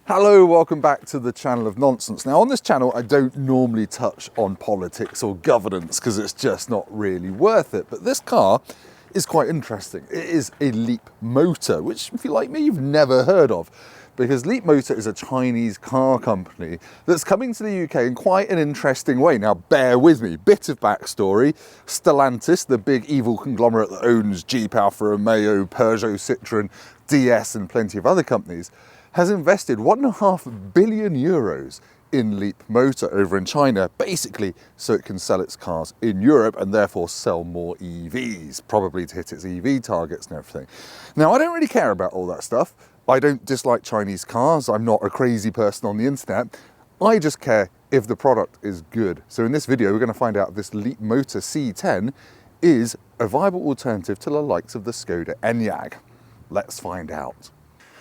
Hello, welcome back to the channel of nonsense. Now on this channel I don't normally touch on politics or governance because it's just not really worth it, but this car is quite interesting. It is a LeapMotor, which if you're like me you've never heard of, because LeapMotor is a Chinese car company that's coming to the UK in quite an interesting way. Now bear with me, bit of backstory. Stellantis, the big evil conglomerate that owns Jeep, Alfa Romeo, Peugeot, Citroen, DS and plenty of other companies, has invested €1.5 billion in LeapMotor over in China, basically so it can sell its cars in Europe and therefore sell more EVs, probably to hit its EV targets and everything. Now, I don't really care about all that stuff. I don't dislike Chinese cars. I'm not a crazy person on the internet. I just care if the product is good. So in this video, we're going to find out if this LeapMotor C10 is a viable alternative to the likes of the Skoda Enyaq. Let's find out.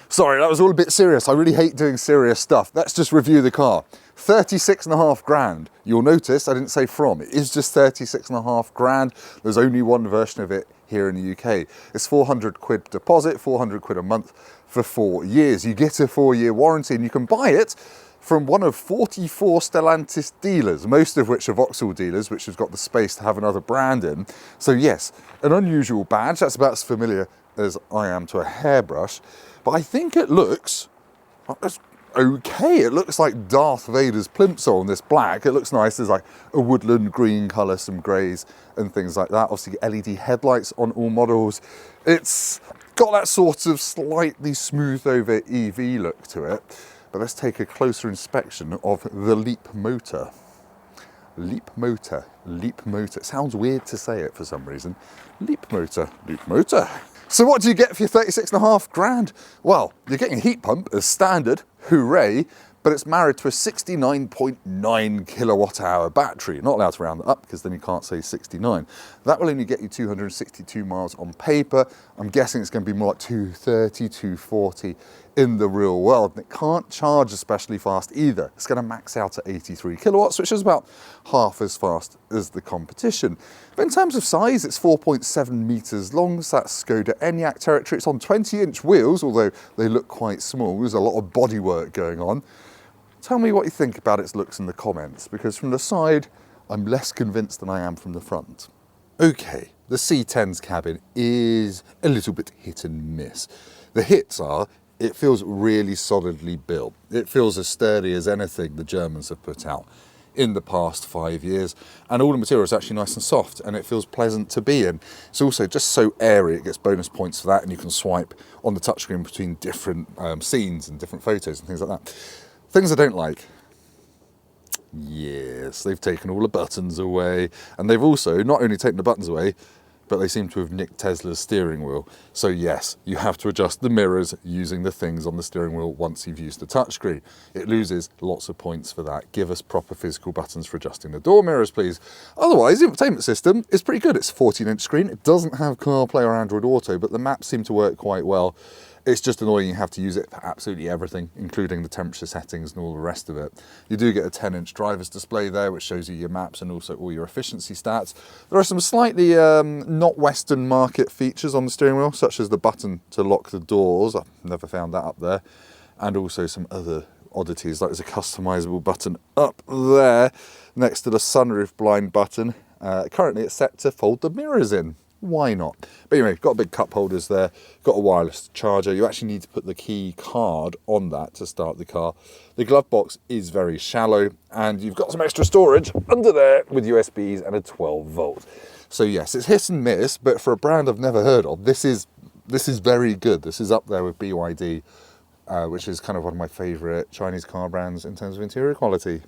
Sorry, that was all a bit serious. I really hate doing serious stuff. Let's just review the car. 36.5 grand. You'll notice I didn't say from. It is just 36.5 grand. There's only one version of it here in the UK. It's 400 quid deposit, 400 quid a month for 4 years. You get a 4-year warranty and you can buy it from one of 44 Stellantis dealers, most of which are Vauxhall dealers, which has got the space to have another brand in. So yes, an unusual badge. That's about as familiar as I am to a hairbrush. But I think it looks okay. It looks like Darth Vader's plimsoll in this black. It looks nice. There's like a woodland green colour, some greys and things like that. Obviously LED headlights on all models. It's got that sort of slightly smoothed over EV look to it. But let's take a closer inspection of the LeapMotor. LeapMotor, LeapMotor. It sounds weird to say it for some reason. LeapMotor, LeapMotor. So what do you get for your 36.5 grand? Well, you're getting a heat pump as standard, hooray, but it's married to a 69.9 kilowatt hour battery. You're not allowed to round that up because then you can't say 69. That will only get you 262 miles on paper. I'm guessing it's going to be more like 230, 240 in the real world. And it can't charge especially fast either. It's going to max out at 83 kilowatts, which is about half as fast as the competition. But in terms of size, it's 4.7 meters long. So that's Skoda Enyaq territory. It's on 20-inch wheels, although they look quite small. There's a lot of bodywork going on. Tell me what you think about its looks in the comments, because from the side, I'm less convinced than I am from the front. Okay, the C10's cabin is a little bit hit and miss. The hits are, it feels really solidly built. It feels as sturdy as anything the Germans have put out in the past 5 years, and all the material is actually nice and soft and it feels pleasant to be in. It's also just so airy, it gets bonus points for that, and you can swipe on the touchscreen between different scenes and different photos and things like that. Things I don't like. Yes, they've taken all the buttons away, and they've also not only taken the buttons away, but they seem to have nicked Tesla's steering wheel. So yes, you have to adjust the mirrors using the things on the steering wheel once you've used the touchscreen. It loses lots of points for that. Give us proper physical buttons for adjusting the door mirrors, please. Otherwise, the infotainment system is pretty good. It's a 14-inch screen. It doesn't have CarPlay or Android Auto, but the maps seem to work quite well. It's just annoying you have to use it for absolutely everything, including the temperature settings and all the rest of it. You do get a 10-inch driver's display there, which shows you your maps and also all your efficiency stats. There are some slightly not Western market features on the steering wheel, such as the button to lock the doors. I've never found that up there. And also some other oddities, like there's a customizable button up there next to the sunroof blind button. Currently it's set to fold the mirrors in. Why not? But anyway, got big cup holders there, got a wireless charger. You actually need to put the key card on that to start the car. The glove box is very shallow, and you've got some extra storage under there with USBs and a 12 volt. So yes, it's hit and miss, but for a brand I've never heard of, this is very good. This is up there with BYD, which is kind of one of my favorite Chinese car brands in terms of interior quality.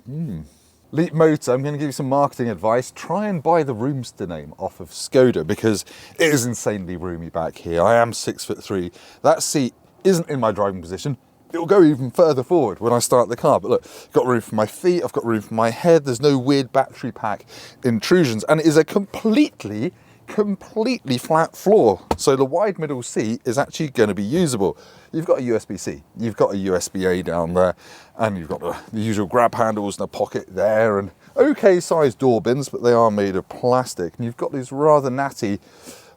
LeapMotor, I'm going to give you some marketing advice. Try and buy the Roomster name off of Skoda, because it is insanely roomy back here. I am 6'3". That seat isn't in my driving position. It'll go even further forward when I start the car. But look, got room for my feet, I've got room for my head. There's no weird battery pack intrusions, and it is a completely flat floor. So the wide middle seat is actually going to be usable. You've got a USB-C, you've got a USB-A down there, and you've got the usual grab handles and a pocket there, and okay sized door bins, but they are made of plastic. And you've got these rather natty,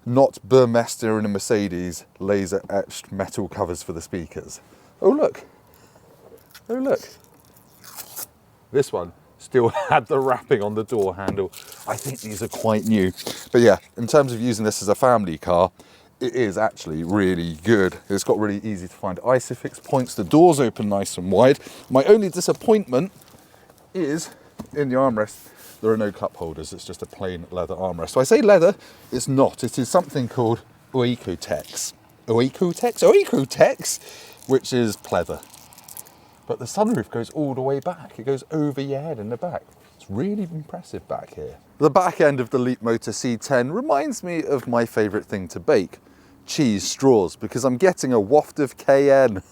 not Burmester in a Mercedes, laser etched metal covers for the speakers. Oh look, Oh look, this one still had the wrapping on the door handle. I think these are quite new. But yeah, in terms of using this as a family car, it is actually really good. It's got really easy to find ISOFIX points. The doors open nice and wide. My only disappointment is in the armrest, there are no cup holders. It's just a plain leather armrest. So I say leather, it's not. It is something called Oikotex. Oikotex, which is pleather. But the sunroof goes all the way back. It goes over your head in the back. It's really impressive back here. The back end of the LeapMotor C10 reminds me of my favourite thing to bake, cheese straws, because I'm getting a waft of cayenne.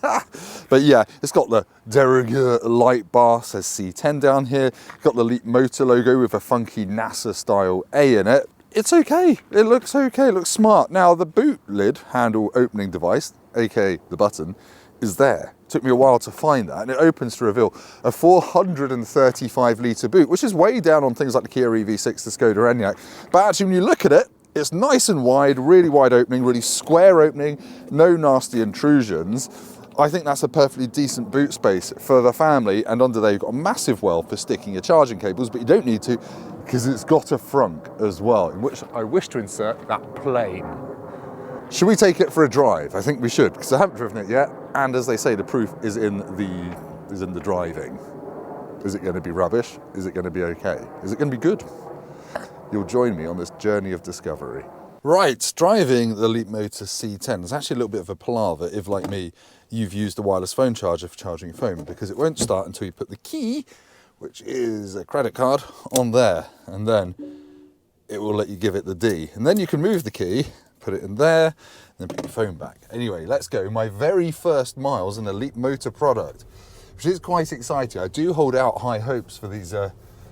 But yeah, it's got the de rigueur light bar, says C10 down here. Got the LeapMotor logo with a funky NASA style A in it. It's okay, it looks okay, it looks smart. Now the boot lid handle opening device, aka the button, is there. Took me a while to find that, and it opens to reveal a 435 litre boot, which is way down on things like the Kia EV6, the Skoda Enyaq. But actually when you look at it, it's nice and wide, really wide opening, really square opening, no nasty intrusions. I think that's a perfectly decent boot space for the family, and under there you've got a massive well for sticking your charging cables, but you don't need to because it's got a frunk as well, in which I wish to insert that plane. Should we take it for a drive? I think we should, because I haven't driven it yet, and as they say, the proof is in the driving. Is it going to be rubbish? Is it going to be okay? Is it going to be good? You'll join me on this journey of discovery. Right, driving the LeapMotor C10 is actually a little bit of a palaver if, like me, you've used a wireless phone charger for charging your phone, because it won't start until you put the key, which is a credit card, on there, and then it will let you give it the D. And then you can move the key, put it in there, and then put your phone back. Anyway, let's go. My very first miles in a LeapMotor product, which is quite exciting. I do hold out high hopes for these,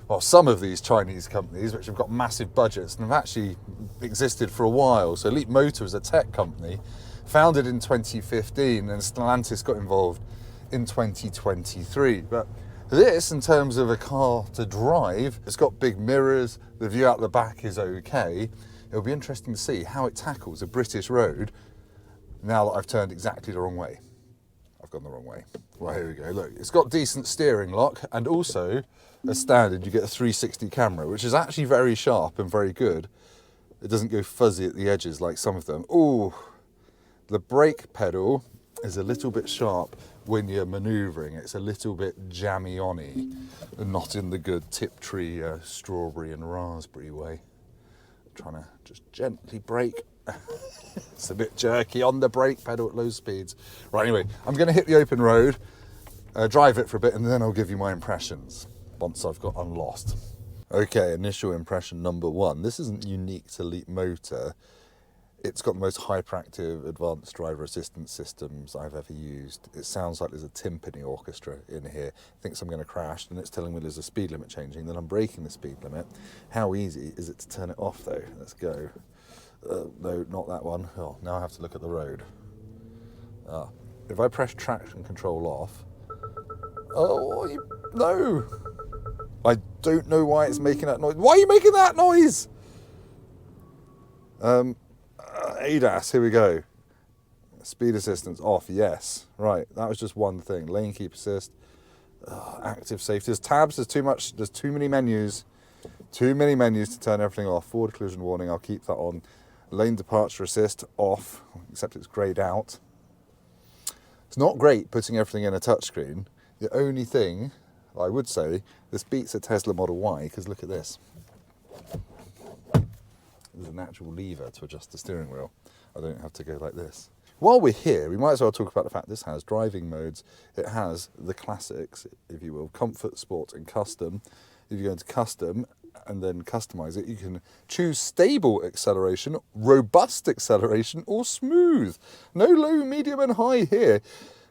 well, some of these Chinese companies, which have got massive budgets and have actually existed for a while. So LeapMotor is a tech company, founded in 2015, and Stellantis got involved in 2023. But this, in terms of a car to drive, it's got big mirrors, the view out the back is okay. It'll be interesting to see how it tackles a British road now that I've turned exactly the wrong way. I've gone the wrong way. Well, here we go. Look, it's got decent steering lock, and also, as standard, you get a 360 camera, which is actually very sharp and very good. It doesn't go fuzzy at the edges like some of them. Ooh, the brake pedal is a little bit sharp when you're manoeuvring. It's a little bit jammy-on-y, and not in the good Tiptree strawberry and raspberry way. Trying to just gently brake. It's a bit jerky on the brake pedal at low speeds. Right, anyway, I'm going to hit the open road, drive it for a bit, and then I'll give you my impressions once I've got unlost. Okay, initial impression number one. This isn't unique to LeapMotor. It's got the most hyperactive advanced driver assistance systems I've ever used. It sounds like there's a timpani orchestra in here. It thinks I'm going to crash, and it's telling me there's a speed limit changing, then I'm breaking the speed limit. How easy is it to turn it off though? Let's go. No, not that one. Oh, now I have to look at the road. If I press traction control off, no! I don't know why it's making that noise. Why are you making that noise? ADAS, here we go. Speed assistance off, yes. Right, that was just one thing. Lane keep assist, active safety. There's tabs, there's too much, there's too many menus. Too many menus to turn everything off. Forward collision warning, I'll keep that on. Lane departure assist off, except it's greyed out. It's not great putting everything in a touchscreen. The only thing I would say, this beats a Tesla Model Y, because look at this. There's an actual lever to adjust the steering wheel. I don't have to go like this. While we're here, we might as well talk about the fact this has driving modes. It has the classics, if you will, comfort, sport, and custom. If you go into custom and then customize it, you can choose stable acceleration, robust acceleration, or smooth. No low, medium, and high here.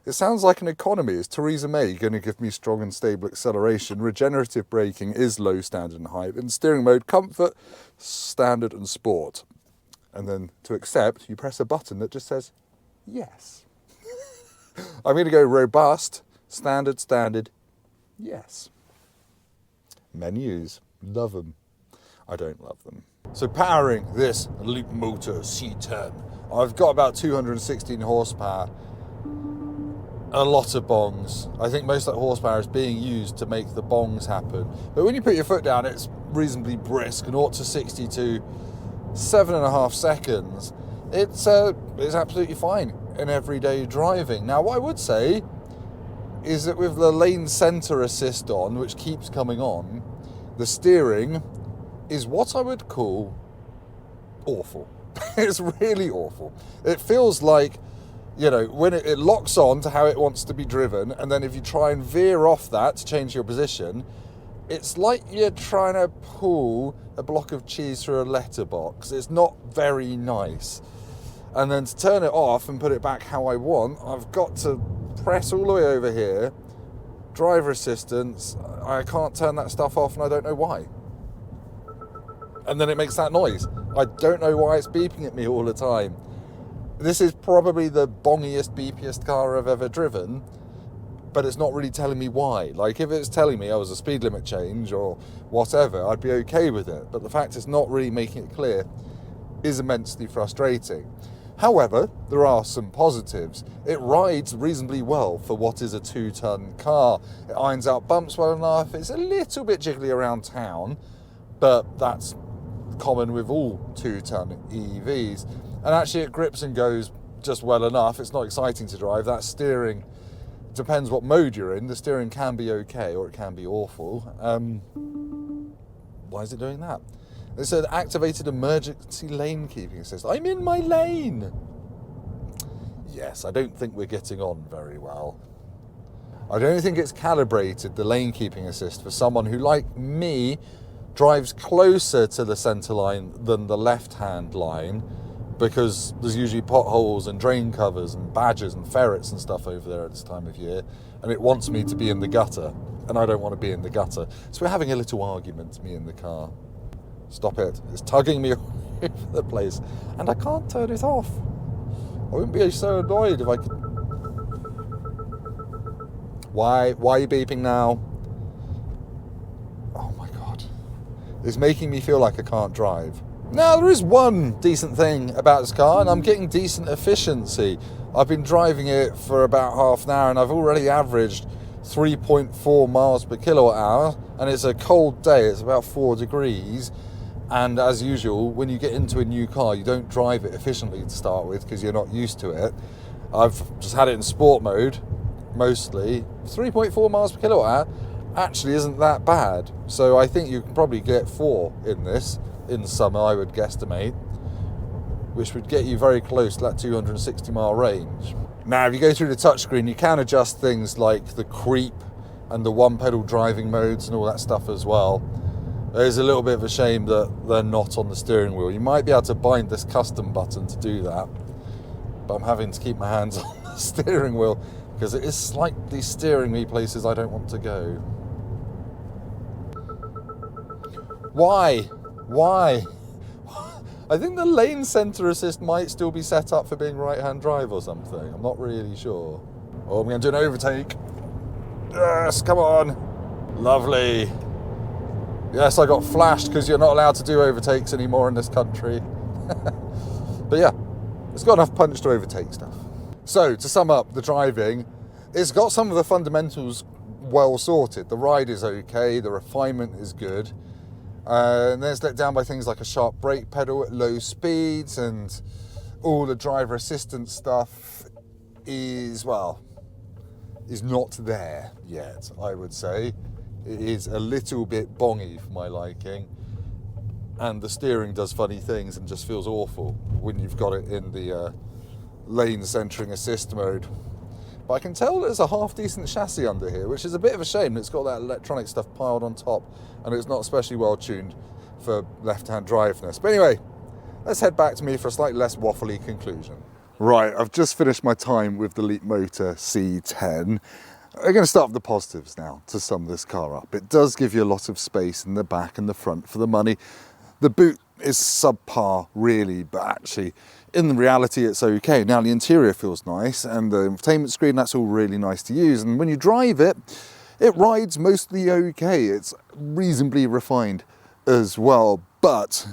It sounds like an economy. Is Theresa May going to give me strong and stable acceleration? Regenerative braking is low, standard, and high. In steering mode, comfort, standard, and sport. And then to accept, you press a button that just says, yes. I'm going to go robust, standard, yes. Menus, love them. I don't love them. So powering this LeapMotor C10, I've got about 216 horsepower. a lot of bongs. I think most of that horsepower is being used to make the bongs happen. But when you put your foot down, it's reasonably brisk, and 0 to 60 to 7.5 seconds. It's absolutely fine in everyday driving. Now, what I would say is that with the lane centre assist on, which keeps coming on, the steering is what I would call awful. It's really awful. It feels like, you know, when it locks on to how it wants to be driven, and then if you try and veer off that to change your position, it's like you're trying to pull a block of cheese through a letterbox. It's not very nice. And then to turn it off and put it back how I want, I've got to press all the way over here, driver assistance. I can't turn that stuff off, and I don't know why. And then it makes that noise. I don't know why it's beeping at me all the time. This is probably the bongiest, beepiest car I've ever driven, but it's not really telling me why. Like, if it's telling me I was a speed limit change or whatever, I'd be okay with it. But the fact it's not really making it clear is immensely frustrating. However, there are some positives. It rides reasonably well for what is a 2-ton car. It irons out bumps well enough. It's a little bit jiggly around town, but that's common with all 2-ton EVs. And actually it grips and goes just well enough. It's not exciting to drive. That steering, depends what mode you're in. The steering can be okay or it can be awful. Why is it doing that? It said activated emergency lane keeping assist. I'm in my lane. Yes, I don't think we're getting on very well. I don't think it's calibrated, the lane keeping assist, for someone who, like me, drives closer to the centre line than the left-hand line, because there's usually potholes and drain covers and badgers and ferrets and stuff over there at this time of year, and it wants me to be in the gutter, and I don't want to be in the gutter. So we're having a little argument, me and the car. Stop it. It's tugging me all over the place, and I can't turn it off. I wouldn't be so annoyed if I could. Why are you beeping now? Oh my God. It's making me feel like I can't drive. Now, there is one decent thing about this car, and I'm getting decent efficiency. I've been driving it for about half an hour, and I've already averaged 3.4 miles per kilowatt hour, and it's a cold day. It's about 4 degrees. And as usual, when you get into a new car, you don't drive it efficiently to start with because you're not used to it. I've just had it in sport mode, mostly. 3.4 miles per kilowatt hour actually isn't that bad. So I think you can probably get 4 in this, in summer, I would guesstimate, which would get you very close to that 260 mile range. Now, if you go through the touchscreen, you can adjust things like the creep and the one-pedal driving modes and all that stuff as well. It's a little bit of a shame that they're not on the steering wheel. You might be able to bind this custom button to do that, but I'm having to keep my hands on the steering wheel because it is slightly steering me places I don't want to go. Why? I think the lane centre assist might still be set up for being right-hand drive or something. I'm not really sure. Oh, I'm going to do an overtake. Yes, come on. Lovely. Yes, I got flashed because you're not allowed to do overtakes anymore in this country. But yeah, it's got enough punch to overtake stuff. So, to sum up the driving, it's got some of the fundamentals well sorted. The ride is okay, the refinement is good. And then it's let down by things like a sharp brake pedal at low speeds, and all the driver assistance stuff is not there yet, I would say. It is a little bit bongy for my liking, and the steering does funny things and just feels awful when you've got it in the lane centering assist mode. But I can tell there's a half decent chassis under here, which is a bit of a shame. It's got that electronic stuff piled on top, and it's not especially well tuned for left-hand driveness. But anyway, let's head back to me for a slightly less waffly conclusion. Right, I've just finished my time with the LeapMotor C10. We're going to start with the positives now to sum this car up. It does give you a lot of space in the back and the front for the money. The boot is subpar, really, but actually, in reality, it's okay. Now, the interior feels nice, and the infotainment screen, that's all really nice to use. And when you drive it, it rides mostly okay. It's reasonably refined as well, but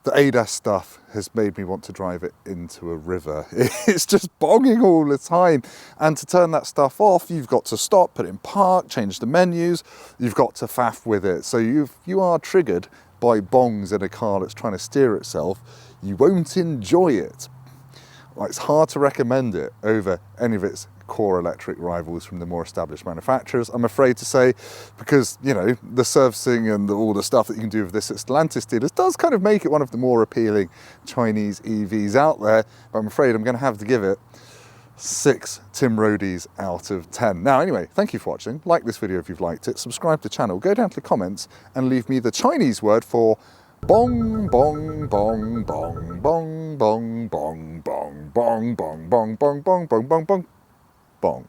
The ADAS stuff has made me want to drive it into a river. It's just bonging all the time. And to turn that stuff off, you've got to stop, put it in park, change the menus. You've got to faff with it. So you are triggered by bongs in a car that's trying to steer itself. You won't enjoy it. It's hard to recommend it over any of its core electric rivals from the more established manufacturers, I'm afraid to say, because, you know, the servicing and all the stuff that you can do with this at Stellantis dealers does kind of make it one of the more appealing Chinese EVs out there. But I'm afraid I'm going to have to give it 6 Tim Roadies out of 10. Now, anyway, thank you for watching. Like this video if you've liked it. Subscribe to the channel. Go down to the comments and leave me the Chinese word for bong, bong, bong, bong, bong, bong, bong, bong, bong, bong, bong, bong, bong, bong, bong, bong, bong.